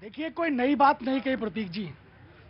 देखिए, कोई नई बात नहीं कही प्रतीक जी।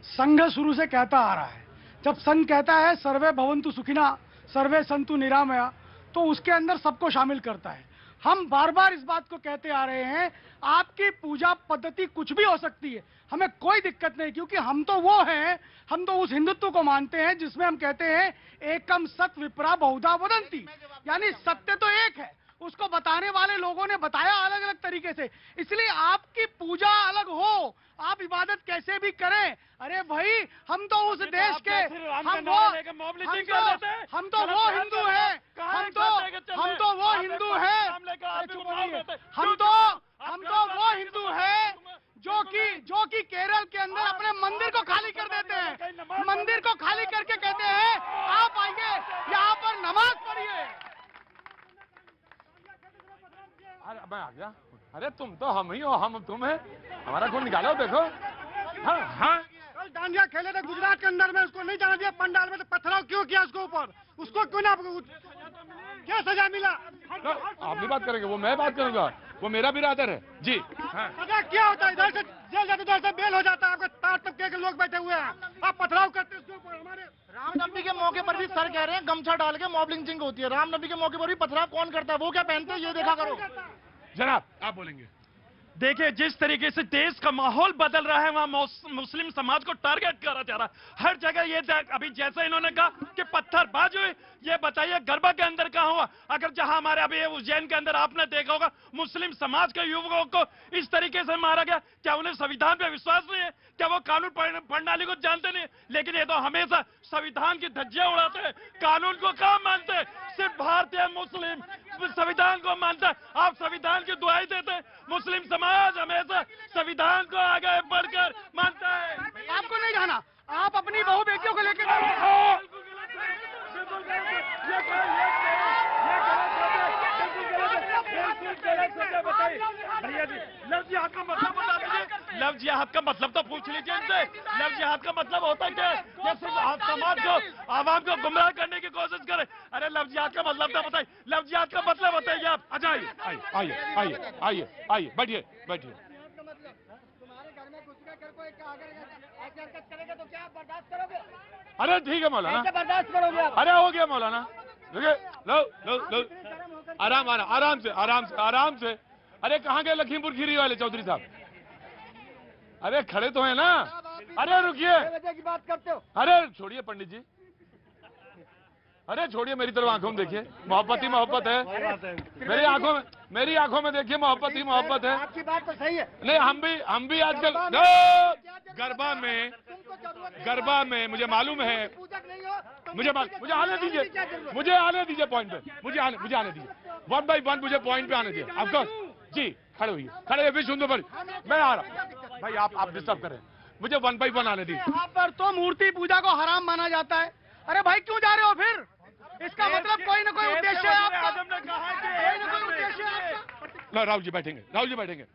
संघ शुरू से कहता आ रहा है, जब संघ कहता है सर्वे भवन्तु सुखिना सर्वे सन्तु निरामया, तो उसके अंदर सबको शामिल करता है। हम बार बार इस बात को कहते आ रहे हैं, आपकी पूजा पद्धति कुछ भी हो सकती है, हमें कोई दिक्कत नहीं, क्योंकि हम तो वो हैं, हम तो उस हिंदुत्व को मानते हैं जिसमें हम कहते हैं एकम सत विप्रा बहुधा वदंती, यानी सत्य तो एक है, उसको बताने वाले लोगों ने बताया अलग अलग तरीके से। इसलिए आपकी पूजा अलग हो, आप इबादत कैसे भी करें, अरे भाई हम तो उस देश के, हम तो वो हिंदू हैं, हम तो वो हिंदू हैं, हम तो वो हिंदू हैं जो कि केरल के अंदर अपने मंदिर को खाली कर देते हैं, मंदिर को खाली करके कहते हैं आप आइए यहाँ पर नमाज पढ़िए। अरे मैं आ गया। अरे तुम तो हम ही हो, हम तुम है, हमारा खून निकालो देखो। हाँ हाँ, कल डांडिया खेले थे गुजरात के अंदर में, उसको नहीं जाना दिया पंडाल में, तो पथराव क्यों किया उसको ऊपर, उसको क्यों ना, क्या सजा मिला? आप नहीं बात करेंगे, वो मैं बात करूंगा, वो मेरा बिरादर है जी। हाँ। सजा क्या होता है? इधर से जेल जाते, उधर से बेल हो जाता है, आपके तार तबके के लोग बैठे हुए हैं, आप पथराव करते हैं उसके ऊपर। हमारे रामनवमी के मौके पर भी सर कह रहे हैं गमछा डाल के मॉब लिंचिंग होती है, रामनवमी के मौके पर भी पथराव कौन करता है, वो क्या पहनते हैं ये देखा करो। जनाब आप बोलेंगे। देखिए, जिस तरीके से देश का माहौल बदल रहा है, वहां मुस्लिम समाज को टारगेट करा जा रहा है हर जगह। ये अभी जैसे इन्होंने कहा कि पत्थरबाज हुए, ये बताइए गरबा के अंदर कहां हुआ? अगर जहां हमारे अभी उज्जैन के अंदर आपने देखा होगा मुस्लिम समाज के युवकों को इस तरीके से मारा गया, क्या उन्हें संविधान पे विश्वास नहीं है? क्या वो कानून प्रणाली को जानते नहीं? लेकिन ये तो हमेशा संविधान की धज्जियां उड़ाते हैं, कानून को कहां मानते हैं? सिर्फ भारतीय मुस्लिम संविधान को मानता है। आप संविधान की दुहाई देते हैं, मुस्लिम समाज हमेशा संविधान को आगे बढ़कर मानता है। आपको नहीं जाना, आप अपनी बहू बेटियों को लेकर भैया जी, लव जिहाद का मतलब बता दीजिए। लव जिहाद का मतलब तो पूछ लीजिए इनसे। लव जिहाद का मतलब होता क्या है? ये सिर्फ समाज को, आवाम को गुमराह करने की कोशिश करे। अरे लव जिहाद का मतलब तो बताइए, लव जिहाद का मतलब बताइए आप। अच्छा आइए आइए आइए आइए आइए, बैठिए बैठिए। तुम्हारे घर में घुस कर कोई ऐसी हरकत करेगा तो क्या आप बर्दाश्त करोगे? अरे ठीक है मौलाना, बर्दाश्त करोगे आप? अरे हो गया मौलाना, देखिए लो लो लो, आराम आराम आराम से आराम से आराम से। अरे कहाँ गए लखीमपुर खीरी वाले चौधरी साहब? अरे खड़े तो हैं ना, अरे रुकिए, की बात करते हो? अरे छोड़िए पंडित जी, अरे छोड़िए, मेरी तरफ आंखों में देखिए, मोहब्बत ही मोहब्बत है। मेरी आंखों में देखिए, मोहब्बत ही मोहब्बत है। आपकी बात तो सही है। नहीं, हम भी आजकल गरबा में मुझे मालूम है, मुझे आने दीजिए पॉइंट पे, मुझे आने दीजिए, वन बाई वन मुझे पॉइंट पे आने दीजिए। ऑफकोर्स जी, खड़े होइए, खड़े हुए सुन दो, मैं आ रहा हूँ भाई, आप डिस्टर्ब करें, मुझे वन बाई वन आने दीजिए। यहाँ पर तो मूर्ति पूजा को हराम माना जाता है। अरे भाई क्यों जा रहे हो फिर? इसका मतलब कोई ना कोई उद्देश्य है आपका, कोई ना कोई उद्देश्य है आपका। राहुल जी बैठेंगे, राहुल जी बैठेंगे।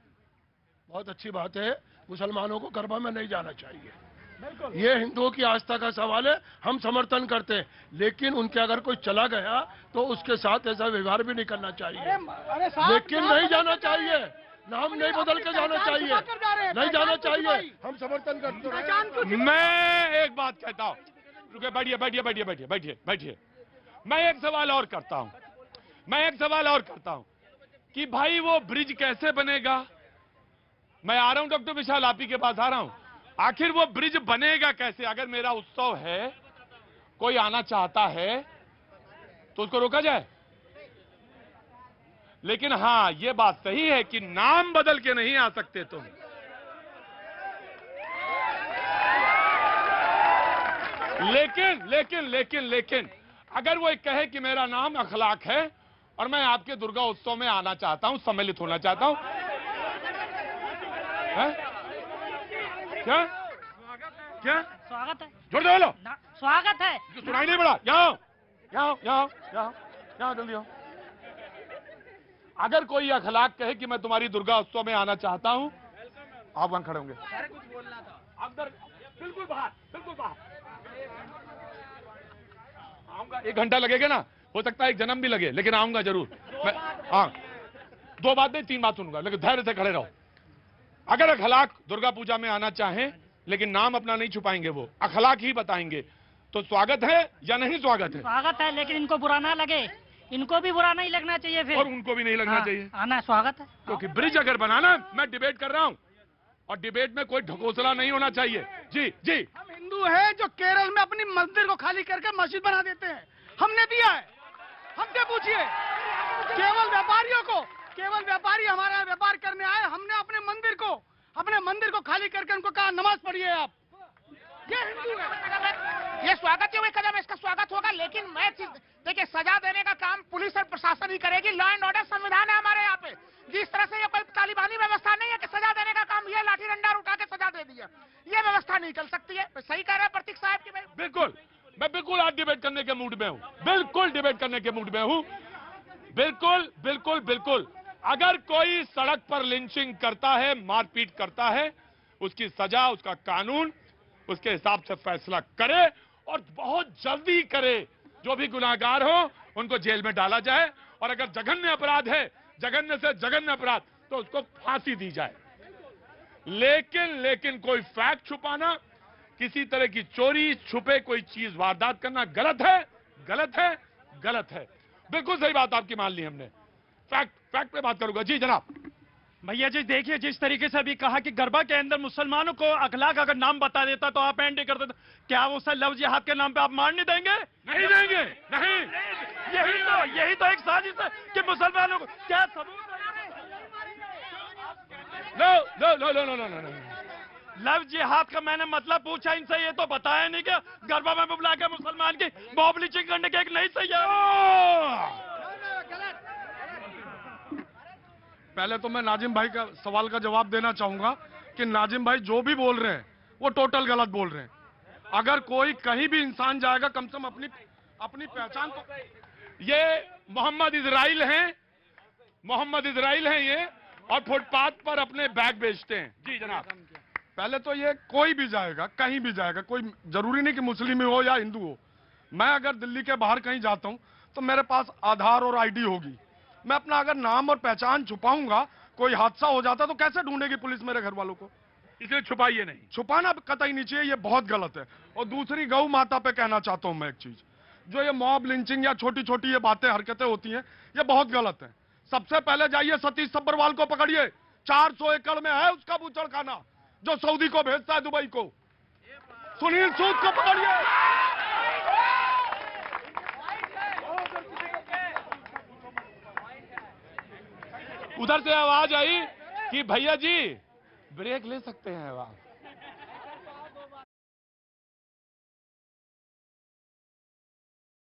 बहुत अच्छी बात है, मुसलमानों को गरबा में नहीं जाना चाहिए, ये हिंदुओं की आस्था का सवाल है, हम समर्थन करते हैं, लेकिन उनके अगर कोई चला गया तो उसके साथ ऐसा व्यवहार भी नहीं करना चाहिए, लेकिन नहीं जाना चाहिए, नाम नहीं बदल के जाना चाहिए, नहीं जाना चाहिए, हम समर्थन करते हैं। मैं एक बात कहता हूँ, रुके, बैठिए बैठिए बैठिए बैठिए बैठिए बैठिए। मैं एक सवाल और करता हूँ कि भाई वो ब्रिज कैसे बनेगा? मैं आ रहा हूं डॉक्टर विशाल, आप ही के पास आ रहा हूं। आखिर वो ब्रिज बनेगा कैसे? अगर मेरा उत्सव है, कोई आना चाहता है तो उसको रोका जाए? लेकिन हां, ये बात सही है कि नाम बदल के नहीं आ सकते तुम। लेकिन अगर वो कहे कि मेरा नाम अखलाक है और मैं आपके दुर्गा उत्सव में आना चाहता हूं, सम्मिलित होना चाहता हूं, क्या क्या स्वागत है, जोर दे बोलो, स्वागत है, सुनाई नहीं पड़ा। यहाँ जल्दी आओ। अगर कोई अखलाक कहे कि मैं तुम्हारी दुर्गा उत्सव में आना चाहता हूं, आप वहां खड़े होंगे। कुछ बोलना था अंदर, बिल्कुल बाहर आऊंगा। 1 घंटा लगेगा ना, हो सकता है 1 जन्म भी लगे, लेकिन आऊंगा जरूर। मैं हाँ, 2 बात नहीं 3 बात सुनूंगा, लेकिन धैर्य से खड़े रहो। अगर अखलाक दुर्गा पूजा में आना चाहें लेकिन नाम अपना नहीं छुपाएंगे, वो अखलाक ही बताएंगे, तो स्वागत है या नहीं स्वागत है? स्वागत है, लेकिन इनको बुरा ना लगे, इनको भी बुरा नहीं लगना चाहिए फिर। और उनको भी नहीं लगना चाहिए। आना स्वागत है, क्योंकि ब्रिज अगर बनाना, मैं डिबेट कर रहा हूं और डिबेट में कोई ढकोसला नहीं होना चाहिए। जी जी, हम हिंदू हैं जो केरल में अपनी मंदिर को खाली करके मस्जिद बना देते हैं, हमने दिया है। हमसे पूछिए, केवल व्यापारी हमारा व्यापार करने आए, हमने अपने मंदिर को खाली करके उनको कहा नमाज पढ़िए आप। ये हिंदू है। ये स्वागत है, कदम है, इसका स्वागत होगा, लेकिन मैं देखिए सजा देने का काम पुलिस और प्रशासन ही करेगी। लॉ एंड ऑर्डर संविधान है हमारे यहाँ पे। जिस तरह से ये कोई तालिबानी व्यवस्था नहीं है कि सजा देने का काम ये लाठी डंडा उठा के सजा दे दिया, ये व्यवस्था नहीं चल सकती है। सही कह रहे हैं प्रतीक साहब की। बिल्कुल, मैं बिल्कुल आज डिबेट करने के मूड में हूं, बिल्कुल डिबेट करने के मूड में हूं, बिल्कुल बिल्कुल बिल्कुल। अगर कोई सड़क पर लिंचिंग करता है, मारपीट करता है, उसकी सजा, उसका कानून उसके हिसाब से फैसला करे और बहुत जल्दी करे। जो भी गुनाहगार हो उनको जेल में डाला जाए और अगर जघन्य अपराध है, जघन्य से जघन्य अपराध, तो उसको फांसी दी जाए। लेकिन कोई फैक्ट छुपाना, किसी तरह की चोरी, छुपे कोई चीज वारदात करना गलत है, गलत है, गलत है। बिल्कुल सही बात आपकी मान ली हमने। फैक्ट पे बात करूंगा। जी जनाब। भैया जी देखिए, जिस तरीके से अभी कहा कि गरबा के अंदर मुसलमानों को अखलाक अगर नाम बता देता तो आप एंड कर देते, क्या वो सर लव जिहाद के नाम पे आप मारने देंगे? नहीं देंगे, नहीं। यही तो एक साजिश है कि मुसलमानों को क्या सबूत? नो। लव जिहाद का मैंने मतलब पूछा इनसे, ये तो बताया नहीं कि गरबा में बुला के मुसलमान की मॉब लिंचिंग करने की एक नई तैयारी। पहले तो मैं नाजिम भाई का सवाल का जवाब देना चाहूंगा कि नाजिम भाई जो भी बोल रहे हैं वो टोटल गलत बोल रहे हैं। अगर कोई कहीं भी इंसान जाएगा, कम से कम अपनी पहचान तो। ये मोहम्मद इजराइल हैं ये, और फुटपाथ पर अपने बैग बेचते हैं। जी जनाब। पहले तो ये कोई भी जाएगा, कहीं भी जाएगा, कोई जरूरी नहीं कि मुस्लिम हो या हिंदू हो। मैं अगर दिल्ली के बाहर कहीं जाता हूं तो मेरे पास आधार और आईडी होगी। मैं अपना अगर नाम और पहचान छुपाऊंगा, कोई हादसा हो जाता तो कैसे ढूंढेगी पुलिस मेरे घर वालों को? इसलिए छुपाइए नहीं। छुपाना कतई नहीं चाहिए, ये बहुत गलत है। और दूसरी, गौ माता पे कहना चाहता हूं मैं एक चीज, जो ये मॉब लिंचिंग या छोटी छोटी ये बातें, हरकतें होती हैं, ये बहुत गलत है। सबसे पहले जाइए सतीश सब्बरवाल को पकड़िए, 400 एकड़ में है उसका बूचड़खाना, जो सऊदी को भेजता है, दुबई को। सुनील सूद को पकड़िए। उधर से आवाज आई कि भैया जी ब्रेक ले सकते हैं आप।